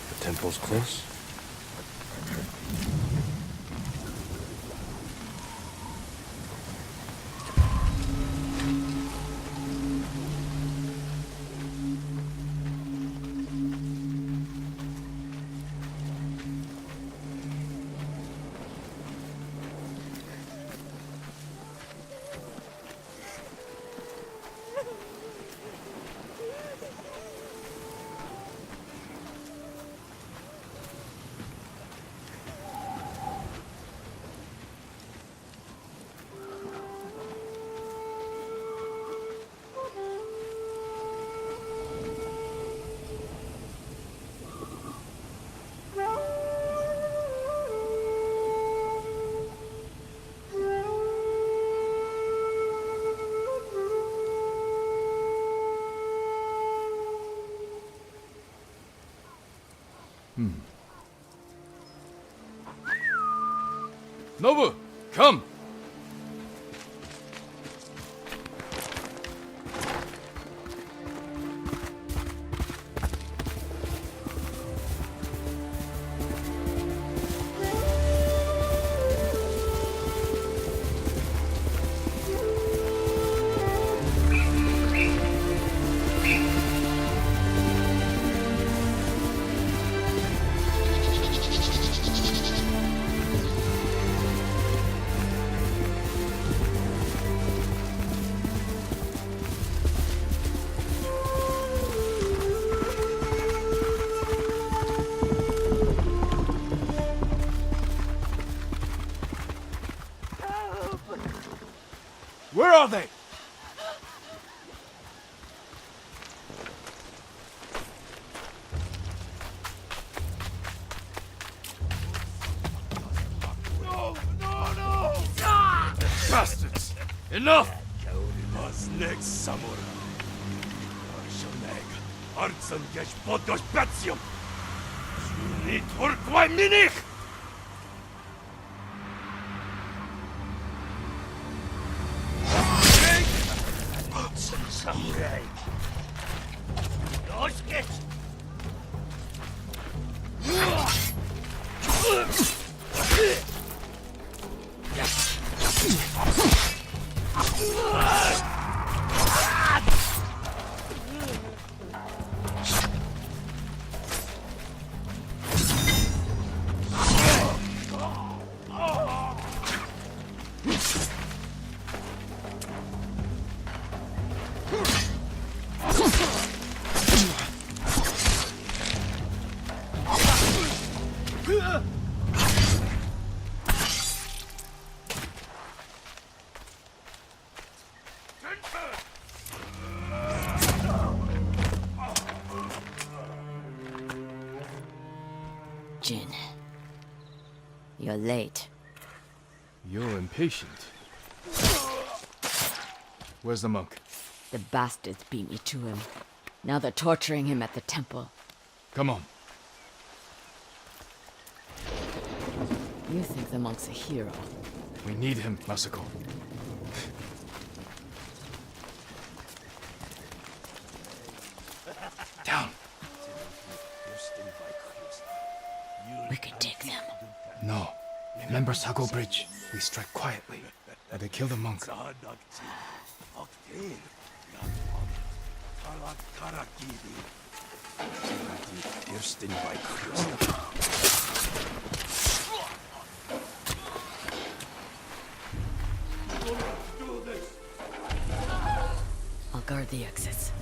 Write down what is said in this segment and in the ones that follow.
The temple's close. Nobu, come! Where are they? No! Bastards! Enough! Next Samurai. Arshoneg. Artsan gesh podosh batsium. Sunit urkwai minich! Samurai. Los geht's! Jin, you're late. You're impatient. Where's the monk? The bastards beat me to him. Now they're torturing him at the temple. Come on. You think the monk's a hero? We need him, Masako. Down. We can take them. No. Remember Sago Bridge? We strike quietly. And they kill the monk. I'll guard the exits.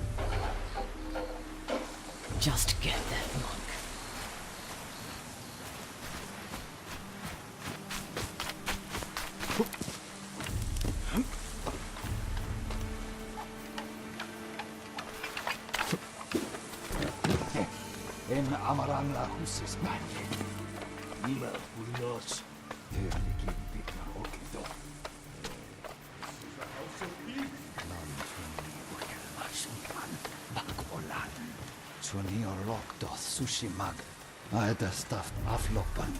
Just get that monk. En amaran la husis manje. Ima unos. Terliki bikna okido. Suni orlok doth sushi mag. Aeda stuffed aflopan.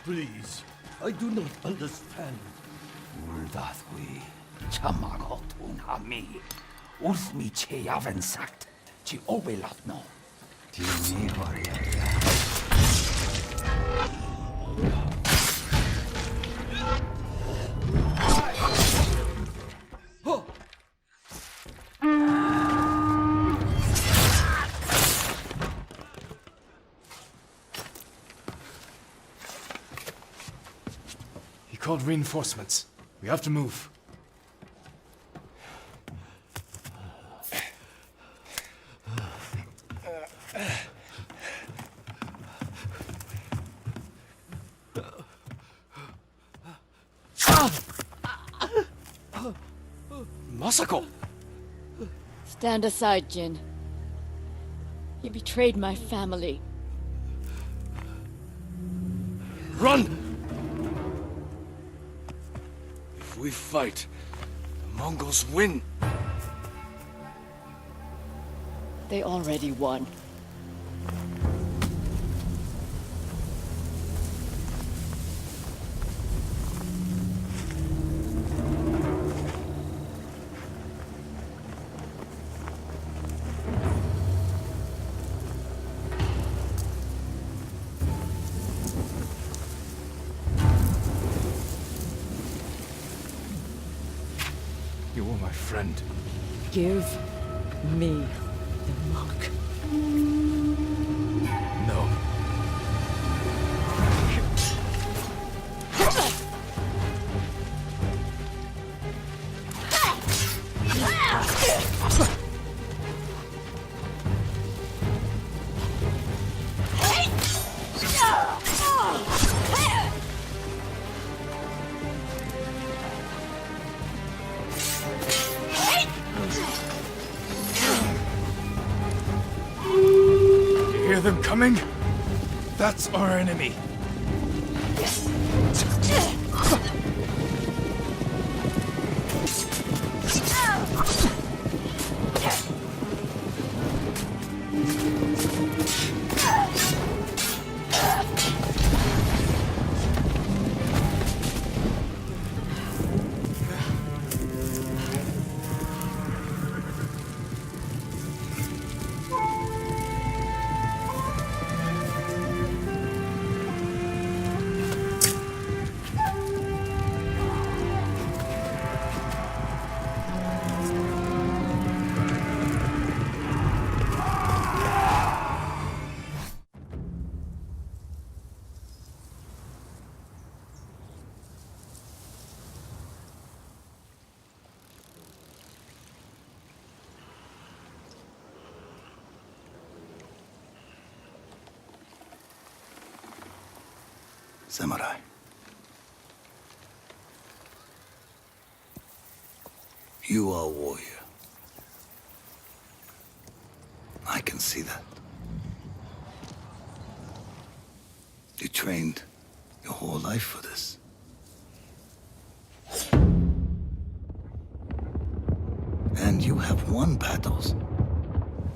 Please, I do not understand. Uldathwi. Chamagotun hami. Ulf mi che yaven sagt. Chi obelat no. Ti mi varia. He called reinforcements. We have to move. Masako! Stand aside, Jin. You betrayed my family. Run! If we fight, the Mongols win. They already won. You were my friend. Give me the monk. No. Hear them coming? That's our enemy. Samurai. You are a warrior. I can see that. You trained your whole life for this. And you have won battles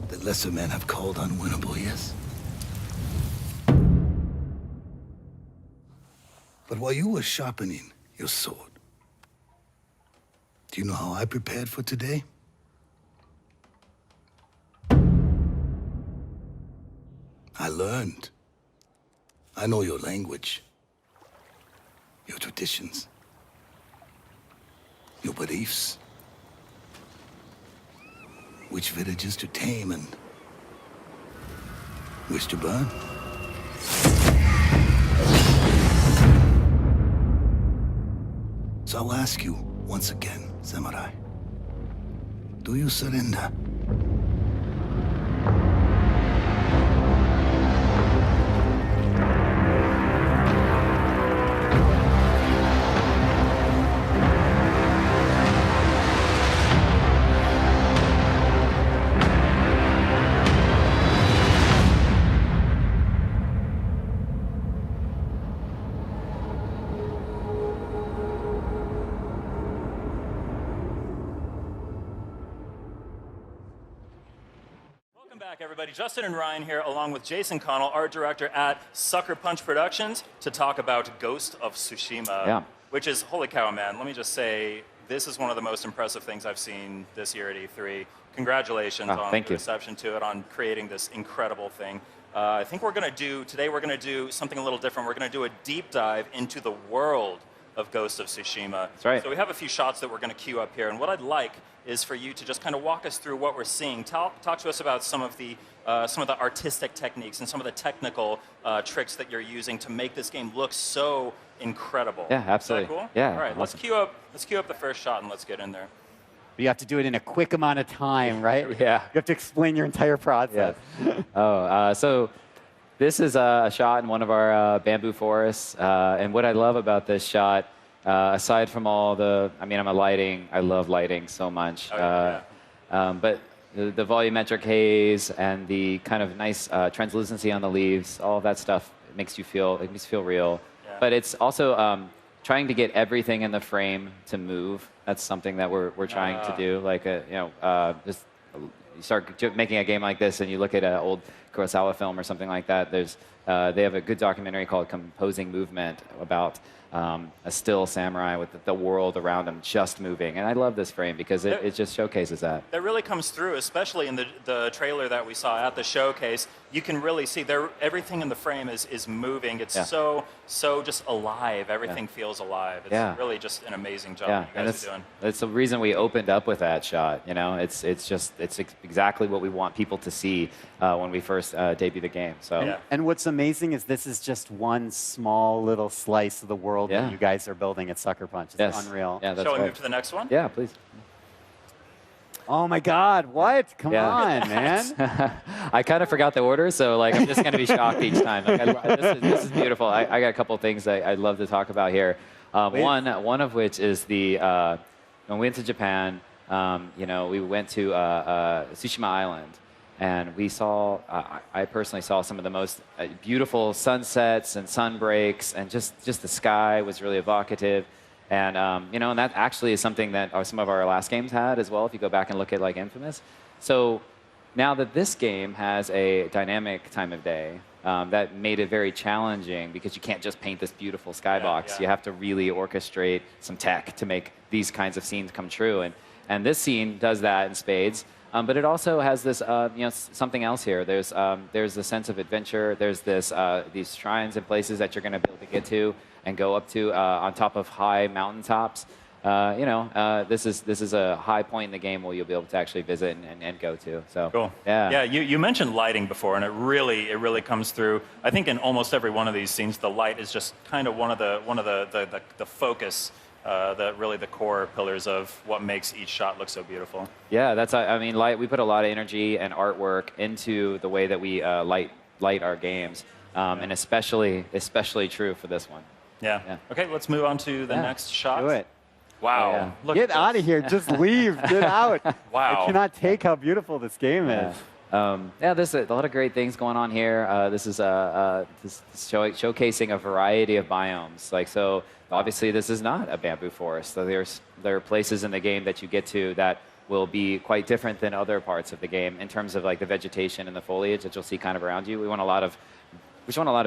that lesser men have called unwinnable, yes? But while you were sharpening your sword, do you know how I prepared for today? I learned. I know your language, your traditions, your beliefs, which villages to tame and which to burn. So I'll ask you once again, Samurai. Do you surrender? Back, everybody. Justin and Ryan here, along with Jason Connell, art director at Sucker Punch Productions, to talk about Ghost of Tsushima. Yeah. Which is, holy cow, man, let me just say, this is one of the most impressive things I've seen this year at E3. Congratulations on the reception to it, on creating this incredible thing. I think today we're going to do something a little different. We're going to do a deep dive into the world of Ghost of Tsushima. That's right. So we have a few shots that we're going to queue up here, and what I'd like is for you to just kind of walk us through what we're seeing. Talk to us about some of the artistic techniques and some of the technical tricks that you're using to make this game look so incredible. Yeah, absolutely. Is that cool? Yeah. All right, awesome. let's queue up the first shot and let's get in there. You have to do it in a quick amount of time, right? Yeah. You have to explain your entire process. Yeah. So this is a shot in one of our bamboo forests. And what I love about this shot, aside from all I love lighting so much. But the volumetric haze and the kind of nice translucency on the leaves, all of that stuff makes me feel real. Yeah. But it's also trying to get everything in the frame to move. That's something that we're trying to do. Like just you start making a game like this, and you look at an old Kurosawa film or something like that. They have a good documentary called Composing Movement about a still samurai with the world around him just moving. And I love this frame because it just showcases that. That really comes through, especially in the trailer that we saw at the showcase. You can really see everything in the frame is moving. It's so just alive. Everything feels alive. It's really just an amazing job you guys are doing. That's the reason we opened up with that shot. You know, it's exactly what we want people to see when we first debut the game. So. And what's amazing is this is just one small little slice of the world that you guys are building at Sucker Punch. It's unreal. Yeah, that's Shall we right. move to the next one? Yeah, please. Oh my God! What? Come on, man! I kind of forgot the order, so like I'm just going to be shocked each time. Like, this is beautiful. I got a couple of things I'd love to talk about here. One of which is when we went to Japan. We went to Tsushima Island, and we saw. I personally saw some of the most beautiful sunsets and sun breaks, and just the sky was really evocative. And and that actually is something that some of our last games had as well. If you go back and look at like Infamous, so now that this game has a dynamic time of day, that made it very challenging because you can't just paint this beautiful skybox. You have to really orchestrate some tech to make these kinds of scenes come true. And this scene does that in spades. But it also has this, something else here. There's a sense of adventure. There's these shrines and places that you're going to be able to get to and go up to on top of high mountaintops. This is a high point in the game where you'll be able to actually visit and go to. So cool. Yeah. You mentioned lighting before, and it really comes through. I think in almost every one of these scenes, the light is just kind of one of the focus. The core pillars of what makes each shot look so beautiful. Yeah, light. We put a lot of energy and artwork into the way that we light our games, and especially true for this one. Yeah. Okay, let's move on to the next shot. Do it. Wow. Look, get out of here. Just leave. Get out. Wow. I cannot take how beautiful this game is. There's a lot of great things going on here. This is showcasing a variety of biomes. Obviously, this is not a bamboo forest. So there are places in the game that you get to that will be quite different than other parts of the game in terms of like the vegetation and the foliage that you'll see kind of around you. We want a lot of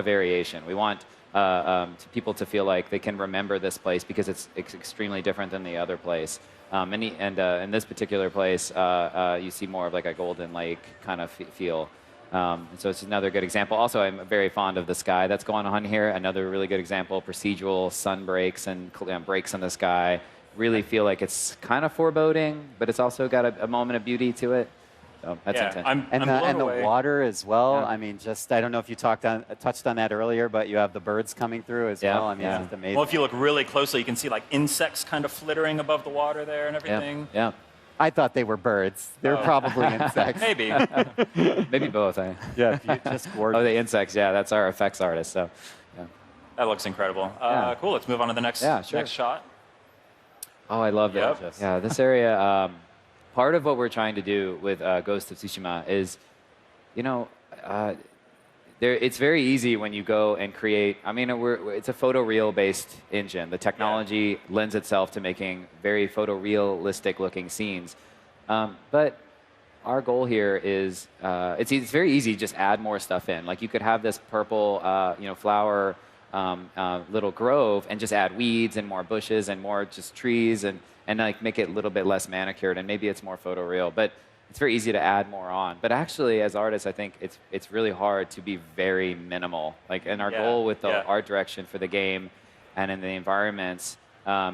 variation. We want people to feel like they can remember this place because it's extremely different than the other place. In this particular place, you see more of like a golden lake kind of feel. So it's another good example. Also, I'm very fond of the sky that's going on here. Another really good example, procedural sun breaks and breaks in the sky. Really feel like it's kind of foreboding, but it's also got a moment of beauty to it. So that's intense. And the water as well. Yeah. I mean, I don't know if you touched on that earlier, but you have the birds coming through as well. I mean, it's just amazing. Well, if you look really closely, you can see like insects kind of flittering above the water there and everything. Yeah. I thought they were birds. They're probably insects. Maybe. Maybe both. Yeah, just gorgeous. Oh, the insects. Yeah, that's our effects artist. So, yeah. That looks incredible. Cool. Let's move on to the next shot. Oh, I love that. Yep. Yeah, this area. Part of what we're trying to do with Ghost of Tsushima is, it's very easy when you go and create. I mean, it's a photoreal-based engine. The technology lends itself to making very photorealistic-looking scenes. But our goal here is it's very easy to just add more stuff in. Like you could have this purple, flower little grove and just add weeds and more bushes and more just trees and and like make it a little bit less manicured, and maybe it's more photoreal. But it's very easy to add more on. But actually, as artists, I think it's really hard to be very minimal. Like, and our goal with the art direction for the game and in the environments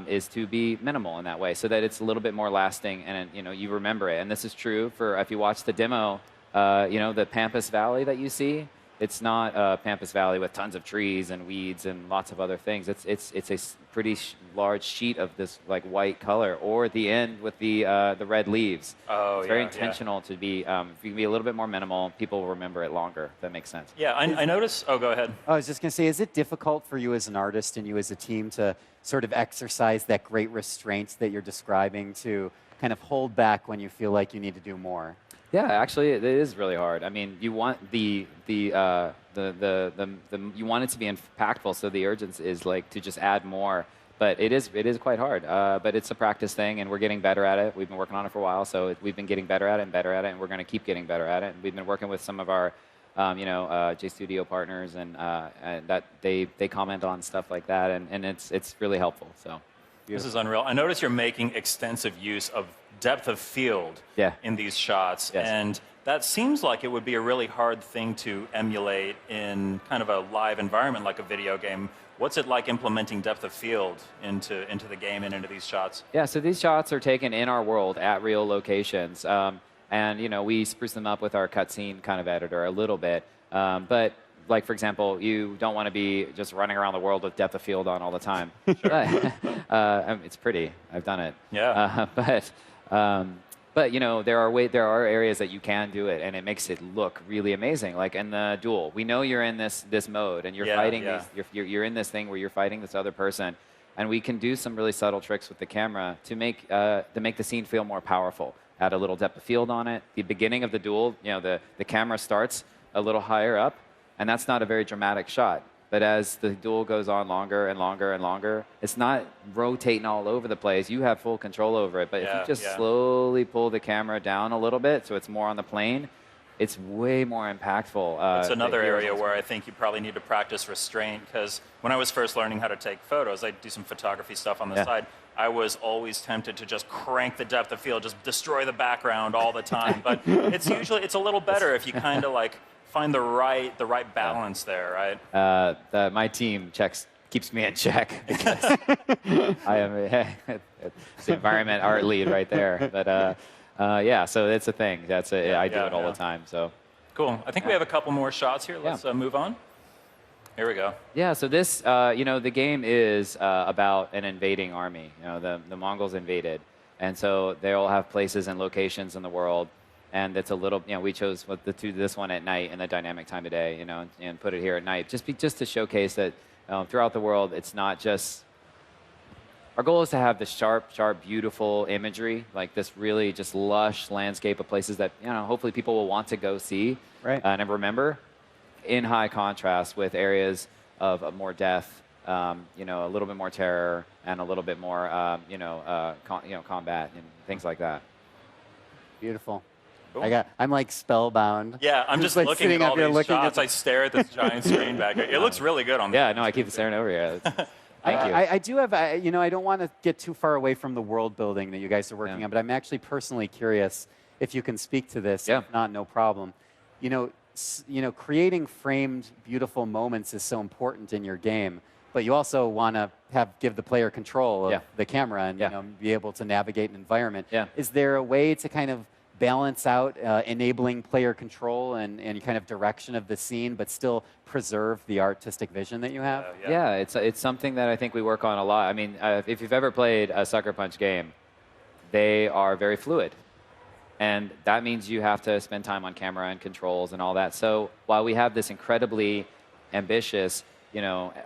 is to be minimal in that way, so that it's a little bit more lasting, and you remember it. And this is true for if you watch the demo, the Pampas Valley that you see. It's not Pampas Valley with tons of trees and weeds and lots of other things. It's a pretty large sheet of this like white color, or at the end with the red leaves. Oh, it's very intentional to be. If you can be a little bit more minimal, people will remember it longer. If that makes sense. Yeah, I noticed. Oh, go ahead. I was just going to say, is it difficult for you as an artist and you as a team to sort of exercise that great restraint that you're describing, to kind of hold back when you feel like you need to do more? Yeah, actually, it is really hard. I mean, you want you want it to be impactful, so the urgency is like to just add more. But it is quite hard. But it's a practice thing, and we're getting better at it. We've been working on it for a while, so we've been getting better at it and better at it, and we're going to keep getting better at it. And we've been working with some of our J Studio partners, and that they comment on stuff like that, and it's really helpful. So this is unreal. I notice you're making extensive use of depth of field in these shots, and that seems like it would be a really hard thing to emulate in kind of a live environment like a video game. What's it like implementing depth of field into the game and into these shots? Yeah, so these shots are taken in our world at real locations, and we spruce them up with our cutscene kind of editor a little bit, but like, for example, you don't want to be just running around the world with depth of field on all the time. Sure. It's pretty. I've done it. Yeah. But there are areas that you can do it, and it makes it look really amazing. Like in the duel, we know you're in this mode, and you're fighting you're in this thing where you're fighting this other person, and we can do some really subtle tricks with the camera to make the scene feel more powerful. Add a little depth of field on it. The beginning of the duel, the camera starts a little higher up, and that's not a very dramatic shot. But as the duel goes on longer and longer and longer, it's not rotating all over the place. You have full control over it. But if you just slowly pull the camera down a little bit so it's more on the plane, it's way more impactful. It's another area where I think you probably need to practice restraint, because when I was first learning how to take photos, I do some photography stuff on the side. I was always tempted to just crank the depth of field, just destroy the background all the time. But it's a little better if you kind of like find the right balance there, right? My team keeps me in check, because I am it's the environment art lead right there. But so it's a thing. I do it all the time. So cool. I think we have a couple more shots here. Let's move on. Here we go. Yeah. So this, the game is about an invading army. The Mongols invaded, and so they all have places and locations in the world. And it's a little, we chose this one at night in the dynamic time of day, and put it here at night, just to showcase that throughout the world, it's not just. Our goal is to have this sharp, beautiful imagery, like this really just lush landscape of places that hopefully people will want to go see, and remember, in high contrast with areas of more death, a little bit more terror, and a little bit more, combat and things like that. Beautiful. I'm like spellbound. Yeah, I'm just like looking at all these shots. I stare at this giant screen back here. It looks really good on. Yeah, no, I keep staring over here. Thank you. I do have, I don't want to get too far away from the world building that you guys are working on, but I'm actually personally curious if you can speak to this. Yeah. If not, no problem. Creating framed, beautiful moments is so important in your game, but you also want to give the player control of the camera and be able to navigate an environment. Yeah. Is there a way to kind of balance out enabling player control and kind of direction of the scene, but still preserve the artistic vision that you have? Yeah, it's something that I think we work on a lot. I mean, if you've ever played a Sucker Punch game, they are very fluid. And that means you have to spend time on camera and controls and all that. So while we have this incredibly ambitious,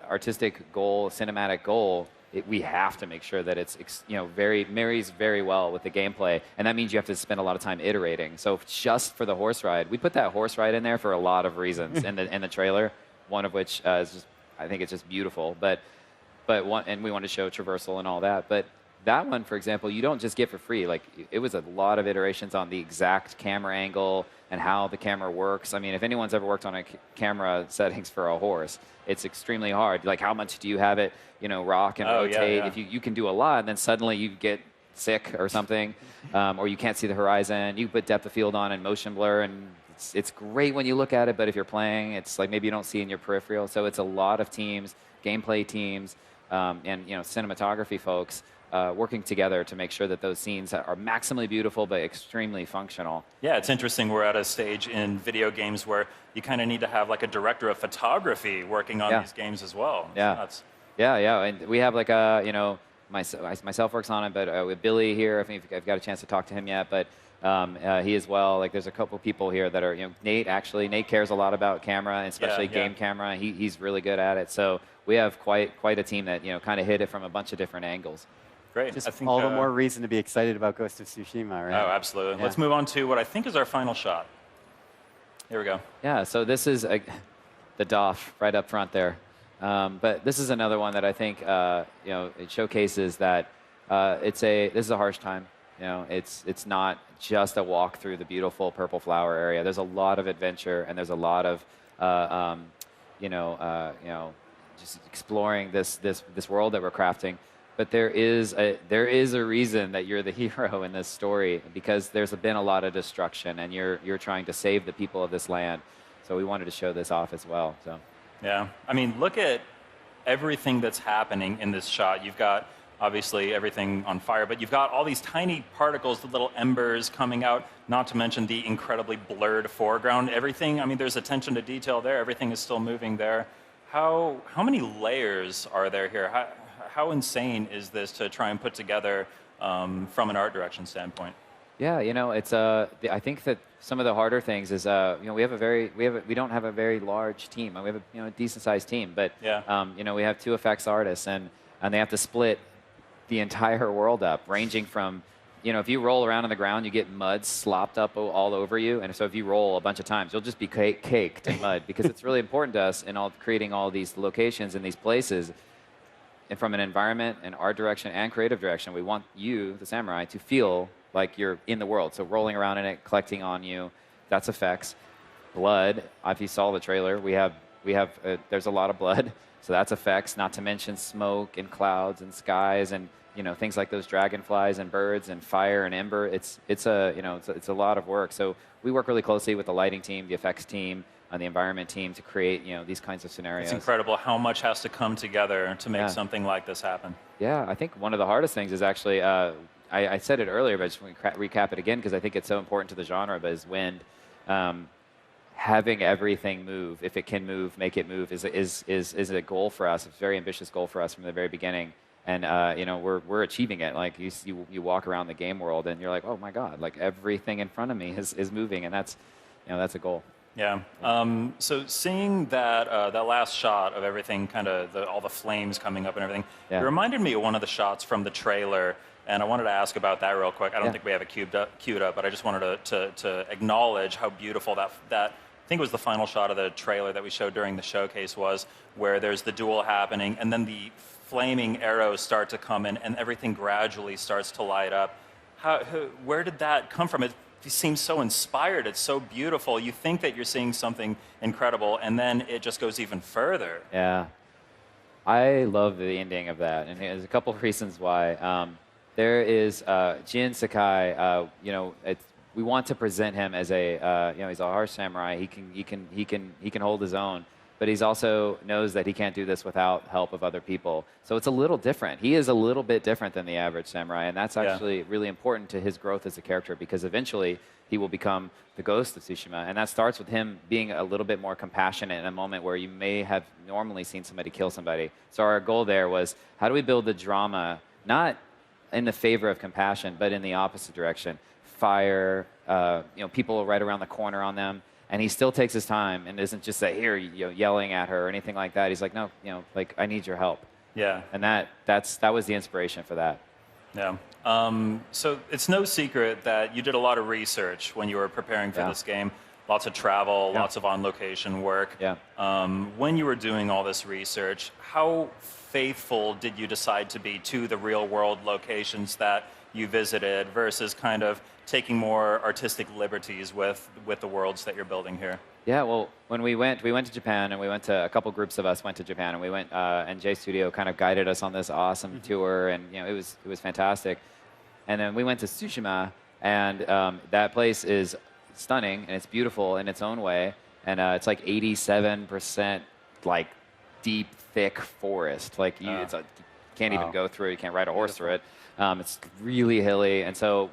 artistic goal, cinematic goal, we have to make sure that it's marries very well with the gameplay, and that means you have to spend a lot of time iterating. So just for the horse ride, we put that horse ride in there for a lot of reasons in the trailer. One of which is just, I think it's just beautiful. But and we want to show traversal and all that. But that one, for example, you don't just get for free. Like, it was a lot of iterations on the exact camera angle and how the camera works. I mean, if anyone's ever worked on a camera settings for a horse, it's extremely hard. Like, how much do you have it, rock and rotate? Yeah. If you can do a lot, and then suddenly you get sick or something, or you can't see the horizon. You put depth of field on and motion blur, and it's great when you look at it, but if you're playing, it's like maybe you don't see in your peripheral. So it's a lot of teams, gameplay teams, and cinematography folks working together to make sure that those scenes are maximally beautiful but extremely functional. Yeah, it's interesting. We're at a stage in video games where you kind of need to have like a director of photography working on these games as well. Yeah, yeah, and we have like a myself works on it, but with Billy here, I think I've got a chance to talk to him yet, but he as well. Like there's a couple people here that are Nate cares a lot about camera, and especially game camera. He's really good at it. So we have quite a team that kind of hit it from a bunch of different angles. Great. Just I think, all the more reason to be excited about Ghost of Tsushima, right? Oh, absolutely. Yeah. Let's move on to what I think is our final shot. Here we go. Yeah, so this is the DOF right up front there. But this is another one that I think it showcases that this is a harsh time. It's not just a walk through the beautiful purple flower area. There's a lot of adventure, and there's a lot of just exploring this world that we're crafting. But there is a reason that you're the hero in this story, because there's been a lot of destruction, and you're trying to save the people of this land. So we wanted to show this off as well. So. Yeah, I mean, look at everything that's happening in this shot. You've got obviously everything on fire, but you've got all these tiny particles, the little embers coming out, not to mention the incredibly blurred foreground. Everything, I mean, there's attention to detail there. Everything is still moving there. How many layers are there here? How insane is this to try and put together from an art direction standpoint? Yeah, it's I think that some of the harder things is we don't have a very large team. We have a decent sized team, but we have 2 effects artists, and they have to split the entire world up, ranging from if you roll around on the ground, you get mud slopped up all over you, and so if you roll a bunch of times, you'll just be caked in mud, because it's really important to us in creating all these locations and these places. And from an environment and art direction and creative direction, we want you, the samurai, to feel like you're in the world. So rolling around in it, collecting on you, that's effects. Blood, if you saw the trailer, there's a lot of blood, so that's effects. Not to mention smoke and clouds and skies and things like those dragonflies and birds and fire and ember. It's a lot of work. So we work really closely with the lighting team, the effects team, and the environment team to create these kinds of scenarios. It's incredible how much has to come together to make something like this happen. Yeah, I think one of the hardest things is actually I said it earlier, but I just want to recap it again because I think it's so important to the genre, but is wind. Having everything move, if it can move, make it move, is a goal for us. It's a very ambitious goal for us from the very beginning. And we're achieving it. Like you walk around the game world and you're like, oh my God, like everything in front of me is moving, and that's a goal. Yeah. So seeing that last shot of everything, kind of all the flames coming up and everything, it reminded me of one of the shots from the trailer, and I wanted to ask about that real quick. I don't think we have it queued up, but I just wanted to acknowledge how beautiful that I think it was the final shot of the trailer that we showed during the showcase was, where there's the duel happening, and then the flaming arrows start to come in, and everything gradually starts to light up. Where did that come from? It seems so inspired. It's so beautiful. You think that you're seeing something incredible, and then it just goes even further. Yeah. I love the ending of that, and there's a couple of reasons why. There is Jin Sakai. We want to present him as he's a harsh samurai. He can hold his own, but he's also knows that he can't do this without help of other people. So it's a little different. He is a little bit different than the average samurai, and that's actually really important to his growth as a character, because eventually he will become the Ghost of Tsushima, and that starts with him being a little bit more compassionate in a moment where you may have normally seen somebody kill somebody. So our goal there was, how do we build the drama, not in the favor of compassion, but in the opposite direction? Fire, people right around the corner on them. And he still takes his time and isn't just here, yelling at her or anything like that. He's like, no, I need your help. Yeah. And that was the inspiration for that. Yeah. So it's no secret that you did a lot of research when you were preparing for this game. Lots of travel, lots of on-location work. Yeah. When you were doing all this research, how faithful did you decide to be to the real-world locations that you visited versus kind of taking more artistic liberties with the worlds that you're building here? Yeah, well, when we went to Japan, and a couple groups of us went to Japan, and we went, and J Studio kind of guided us on this awesome tour, and it was fantastic. And then we went to Tsushima, and that place is stunning, and it's beautiful in its own way. And it's like 87% like deep, thick forest. Like you can't even go through it. You can't ride a horse through it. It's really hilly, and so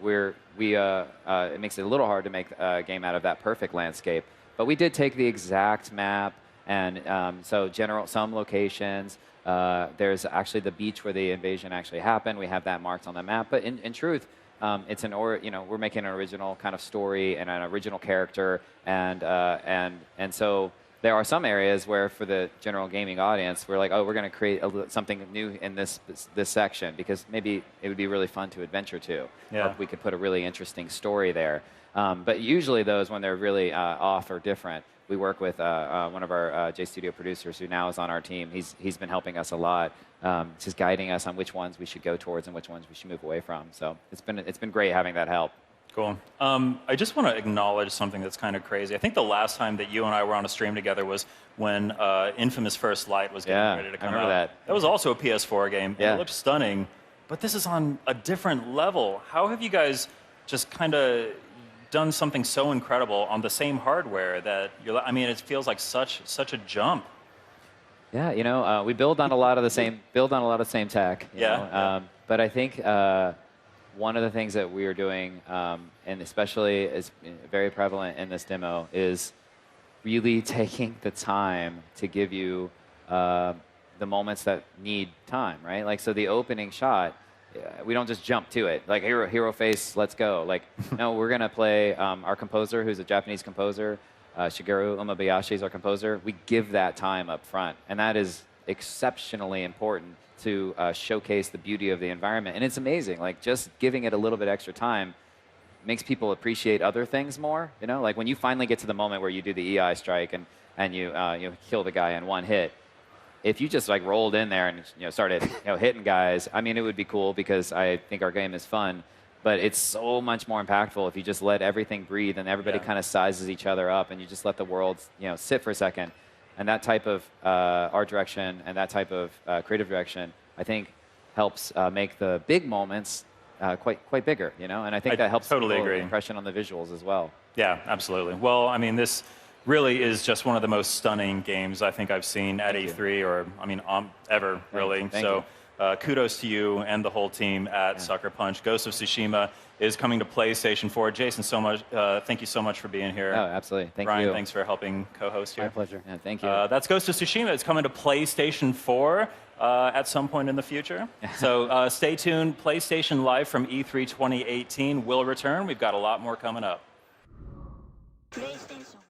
it makes it a little hard to make a game out of that perfect landscape. But we did take the exact map, and so some locations. There's actually the beach where the invasion actually happened. We have that marked on the map. But in truth, it's we're making an original kind of story and an original character, and so there are some areas where, for the general gaming audience, we're like, oh, we're going to create something new in this section because maybe it would be really fun to adventure to. Yeah. Or we could put a really interesting story there. But usually those, when they're really off or different, we work with one of our J Studio producers who now is on our team. He's been helping us a lot, just guiding us on which ones we should go towards and which ones we should move away from. So it's been great having that help. Cool. I just want to acknowledge something that's kind of crazy. I think the last time that you and I were on a stream together was when Infamous First Light was getting ready to come out. I remember that. That was also a PS4 game. Yeah. It looked stunning, but this is on a different level. How have you guys just kind of done something so incredible on the same hardware that I mean, it feels like such a jump. Yeah, we build on a lot of the same tech. You know? But I think one of the things that we are doing, and especially is very prevalent in this demo, is really taking the time to give you the moments that need time, right? Like, so the opening shot, we don't just jump to it. Like, hero face, let's go. Like, no, we're going to play our composer, who's a Japanese composer, Shigeru Umebayashi is our composer. We give that time up front, and that is exceptionally important to showcase the beauty of the environment. And it's amazing. Like, just giving it a little bit extra time makes people appreciate other things more. Like when you finally get to the moment where you do the EI strike and you kill the guy in one hit. If you just like rolled in there and started hitting guys, I mean, it would be cool because I think our game is fun. But it's so much more impactful if you just let everything breathe and everybody kind of sizes each other up and you just let the world sit for a second. And that type of art direction and that type of creative direction, I think, helps make the big moments quite bigger, And I think that helps totally people agree. Impression on the visuals as well. Yeah, absolutely. Well, I mean, this really is just one of the most stunning games I think I've seen at E3 or, I mean, ever, really. Thank you. Kudos to you and the whole team at Sucker Punch. Ghost of Tsushima is coming to PlayStation 4. Jason, thank you so much for being here. Oh, absolutely. Thank Brian, you. thanks for helping co-host here. My pleasure. Yeah, thank you. That's Ghost of Tsushima. It's coming to PlayStation 4 at some point in the future. So stay tuned. PlayStation Live from E3 2018 will return. We've got a lot more coming up. PlayStation